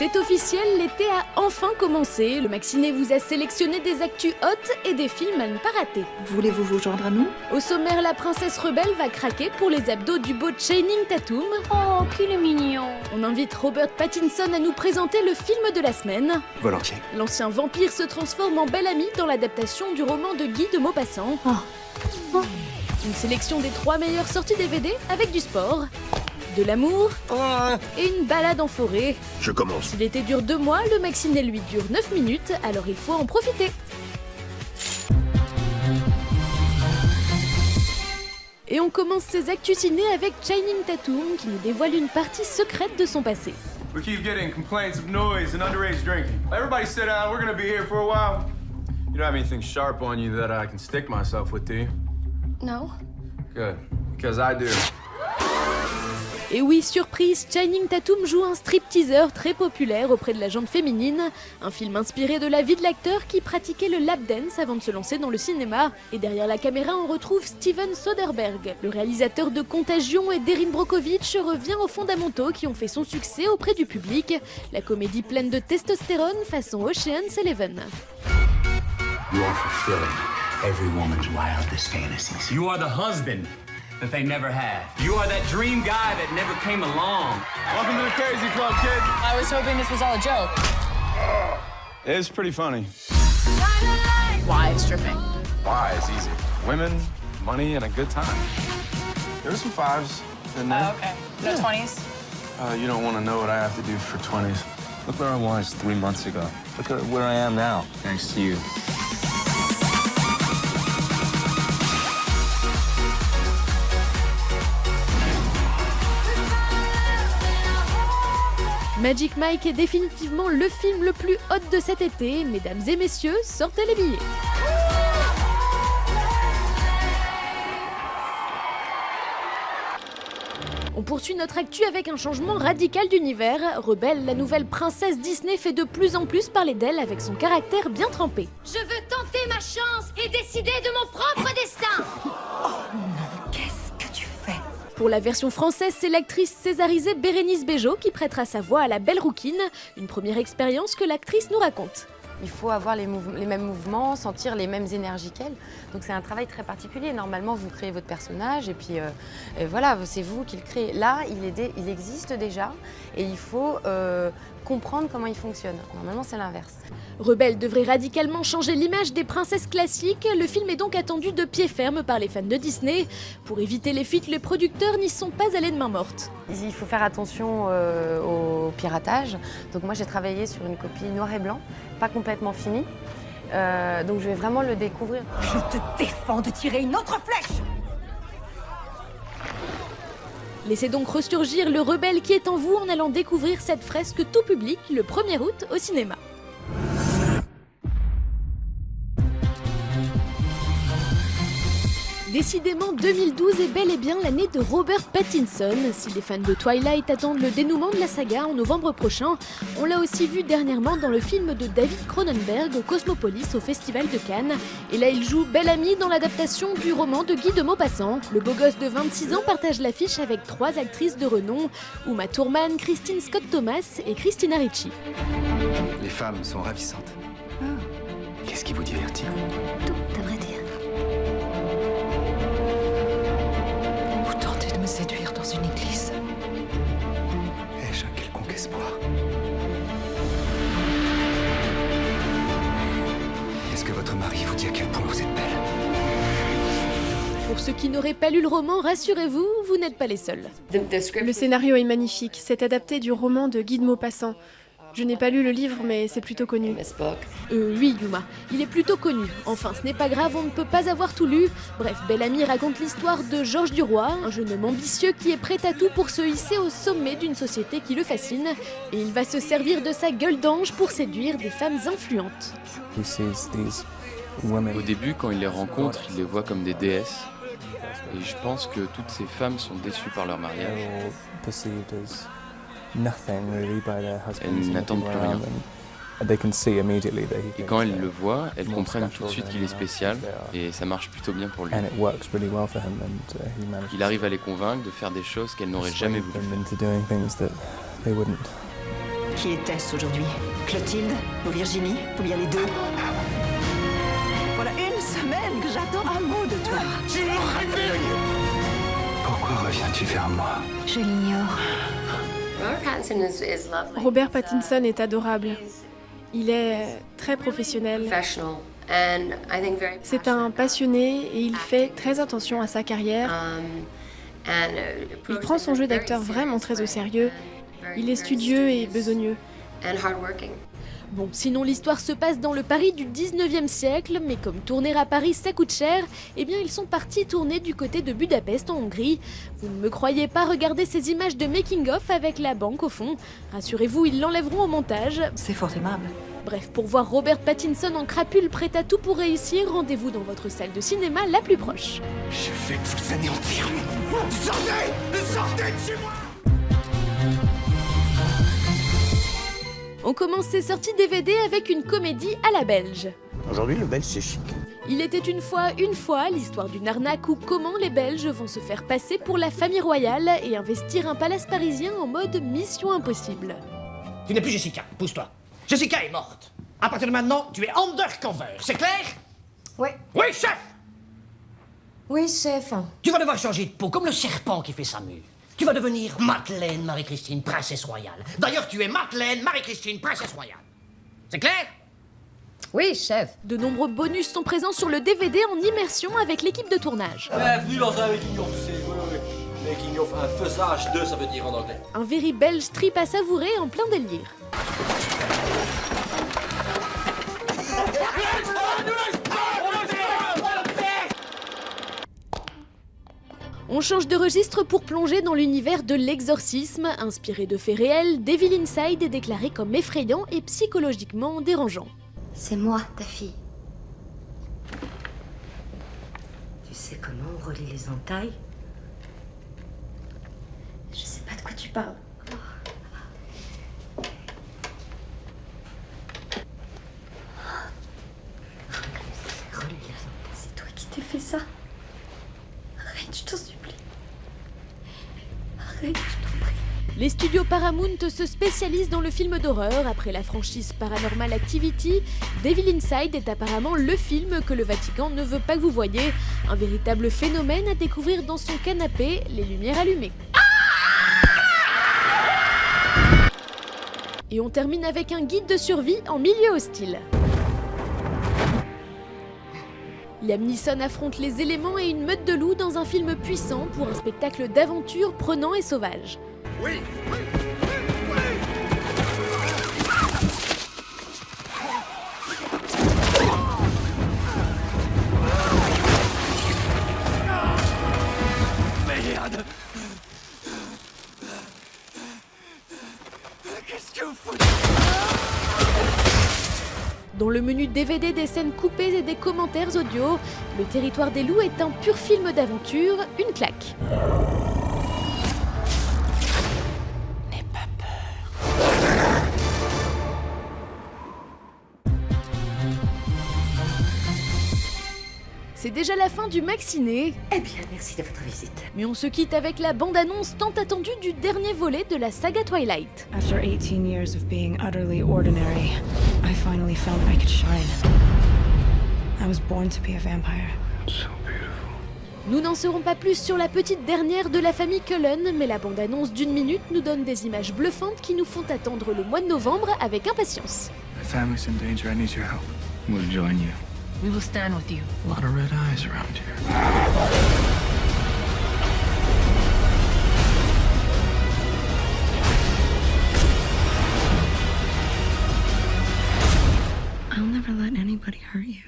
C'est officiel, l'été a enfin commencé. Le Maxiné vous a sélectionné des actus hautes et des films à ne pas rater. Voulez-vous vous joindre à nous? Au sommaire, la princesse rebelle va craquer pour les abdos du beau Channing Tatum. Oh, qu'il est mignon! On invite Robert Pattinson à nous présenter le film de la semaine. Volontiers. L'ancien vampire se transforme en bel ami dans l'adaptation du roman de Guy de Maupassant. Une sélection des 3 meilleures sorties DVD avec du sport, de l'amour et une balade en forêt. Je commence. Si l'été dure 2 mois, le Maxiné lui dure 9 minutes, alors il faut en profiter. Et on commence ces actus ciné avec Channing Tatum qui nous dévoile une partie secrète de son passé. We keep getting complaints of noise and underage drinking. Everybody sit down, we're gonna be here for a while. You don't have anything sharp on you that I can stick myself with, do you? No? Good, because I do. Et oui, surprise, Channing Tatum joue un stripteaseur très populaire auprès de la gente féminine, un film inspiré de la vie de l'acteur qui pratiquait le lap dance avant de se lancer dans le cinéma. Et derrière la caméra, on retrouve Steven Soderbergh. Le réalisateur de Contagion et d'Erin Brockovich revient aux fondamentaux qui ont fait son succès auprès du public, la comédie pleine de testostérone façon Ocean's 11. You are fulfilling every woman's wildest fantasies. You are the husband that they never had. You are that dream guy that never came along. Welcome to the crazy club, kid. I was hoping this was all a joke. It's pretty funny. Why stripping? Why? It's easy. Women, money, and a good time. There are some fives in there. Oh, okay. No 20s? You don't want to know what I have to do for 20s. Look where I was 3 months ago. Look at where I am now, thanks to you. Magic Mike est définitivement le film le plus hot de cet été. Mesdames et messieurs, sortez les billets. On poursuit notre actu avec un changement radical d'univers. Rebelle, la nouvelle princesse Disney fait de plus en plus parler d'elle avec son caractère bien trempé. Je veux tenter ma chance et décider de mon propre destin. Qu'est-ce que tu fais? Pour la version française, c'est l'actrice césarisée Bérénice Bejo qui prêtera sa voix à la belle rouquine, une première expérience que l'actrice nous raconte. Il faut avoir les mêmes mouvements, sentir les mêmes énergies qu'elle. Donc c'est un travail très particulier. Normalement, vous créez votre personnage et puis voilà, c'est vous qui le créez. Là, il existe déjà et il faut comprendre comment il fonctionne. Normalement, c'est l'inverse. Rebelle devrait radicalement changer l'image des princesses classiques. Le film est donc attendu de pied ferme par les fans de Disney. Pour éviter les fuites, les producteurs n'y sont pas allés de main morte. Il faut faire attention au piratage. Donc moi, j'ai travaillé sur une copie noir et blanc, pas complètement finie. Donc je vais vraiment le découvrir. Je te défends de tirer une autre flèche! Laissez donc ressurgir le rebelle qui est en vous en allant découvrir cette fresque tout public le 1er août au cinéma. Décidément, 2012 est bel et bien l'année de Robert Pattinson. Si les fans de Twilight attendent le dénouement de la saga en novembre prochain, on l'a aussi vu dernièrement dans le film de David Cronenberg, Cosmopolis, au Festival de Cannes. Et là, il joue bel ami dans l'adaptation du roman de Guy de Maupassant. Le beau gosse de 26 ans partage l'affiche avec 3 actrices de renom, Uma Thurman, Kristen Scott Thomas et Christina Ricci. Les femmes sont ravissantes. Qu'est-ce qui vous divertit? Tout, à vrai dire. Vous tentez de me séduire dans une église. Ai-je un quelconque espoir? Est-ce que votre mari vous dit à quel point vous êtes belle? Pour ceux qui n'auraient pas lu le roman, rassurez-vous, vous n'êtes pas les seuls. Le scénario est magnifique, c'est adapté du roman de Guy de Maupassant. Je n'ai pas lu le livre, mais c'est plutôt connu. Oui, Yuma, il est plutôt connu. Enfin, ce n'est pas grave, on ne peut pas avoir tout lu. Bref, Bellamy raconte l'histoire de Georges Duroy, un jeune homme ambitieux qui est prêt à tout pour se hisser au sommet d'une société qui le fascine. Et il va se servir de sa gueule d'ange pour séduire des femmes influentes. Au début, quand il les rencontre, il les voit comme des déesses. Et je pense que toutes ces femmes sont déçues par leur mariage. Elles n'attendent plus rien. Et quand elles le voient, elles comprennent tout de suite qu'il est spécial et ça marche plutôt bien pour lui. Il arrive à les convaincre de faire des choses qu'elles n'auraient jamais voulu faire. Qui était-ce aujourd'hui? Clotilde ou Virginie? Ou bien les deux? Voilà une semaine que j'attends un mot de toi. Tu me réveilles! Pourquoi reviens-tu vers moi? Je l'ignore. Robert Pattinson est adorable. Il est très professionnel. C'est un passionné et il fait très attention à sa carrière. Il prend son jeu d'acteur vraiment très au sérieux. Il est studieux et besogneux. Bon, sinon l'histoire se passe dans le Paris du 19e siècle, mais comme tourner à Paris ça coûte cher, eh bien ils sont partis tourner du côté de Budapest en Hongrie. Vous ne me croyez pas, regardez ces images de making-of avec la banque au fond. Rassurez-vous, ils l'enlèveront au montage. C'est fort aimable. Bref, pour voir Robert Pattinson en crapule prêt à tout pour réussir, rendez-vous dans votre salle de cinéma la plus proche. Je vais vous anéantir. Sortez! Sortez de chez moi! On commence ces sorties DVD avec une comédie à la belge. Aujourd'hui, le belge, c'est chic. Il était une fois, l'histoire d'une arnaque où comment les Belges vont se faire passer pour la famille royale et investir un palace parisien en mode mission impossible. Tu n'es plus Jessica, pousse-toi. Jessica est morte. À partir de maintenant, tu es undercover, c'est clair? Oui. Oui, chef! Oui, chef. Tu vas devoir changer de peau, comme le serpent qui fait sa mue. Tu vas devenir Madeleine Marie-Christine, princesse royale. D'ailleurs, tu es Madeleine Marie-Christine, princesse royale. C'est clair? Oui, chef. De nombreux bonus sont présents sur le DVD en immersion avec l'équipe de tournage. Bienvenue dans un making-of, oui. Making-of, un faisage 2, ça veut dire en anglais. Un very belge trip à savourer en plein délire. On change de registre pour plonger dans l'univers de l'exorcisme. Inspiré de faits réels, Devil Inside est déclaré comme effrayant et psychologiquement dérangeant. C'est moi, ta fille. Tu sais comment on relie les entailles? Je sais pas de quoi tu parles. Relie les entailles, c'est toi qui t'es fait ça? Arrête, je t'en supplie. Arrête, je t'en prie. Les studios Paramount se spécialisent dans le film d'horreur. Après la franchise Paranormal Activity, Devil Inside est apparemment le film que le Vatican ne veut pas que vous voyiez. Un véritable phénomène à découvrir dans son canapé, les lumières allumées. Et on termine avec un guide de survie en milieu hostile. Liam Neeson affronte les éléments et une meute de loups dans un film puissant pour un spectacle d'aventure prenant et sauvage. Oui, oui, Merde! Qu'est-ce que vous foutez? Dans le menu DVD, des scènes coupées et des commentaires audio, Le Territoire des loups est un pur film d'aventure, une claque. N'aie pas peur. C'est déjà la fin du Maxiné. Eh bien, merci de votre visite. Mais on se quitte avec la bande-annonce tant attendue du dernier volet de la saga Twilight. After 18 years of being utterly ordinary, I finally found I could shine. I was born to be a vampire. So beautiful. Nous n'en saurons pas plus sur la petite dernière de la famille Cullen, mais la bande-annonce d'1 minute nous donne des images bluffantes qui nous font attendre le mois de novembre avec impatience. My family's in danger. I need your help. We'll join you. We will stand with you. A lot of red eyes around here. I'll never let anybody hurt you.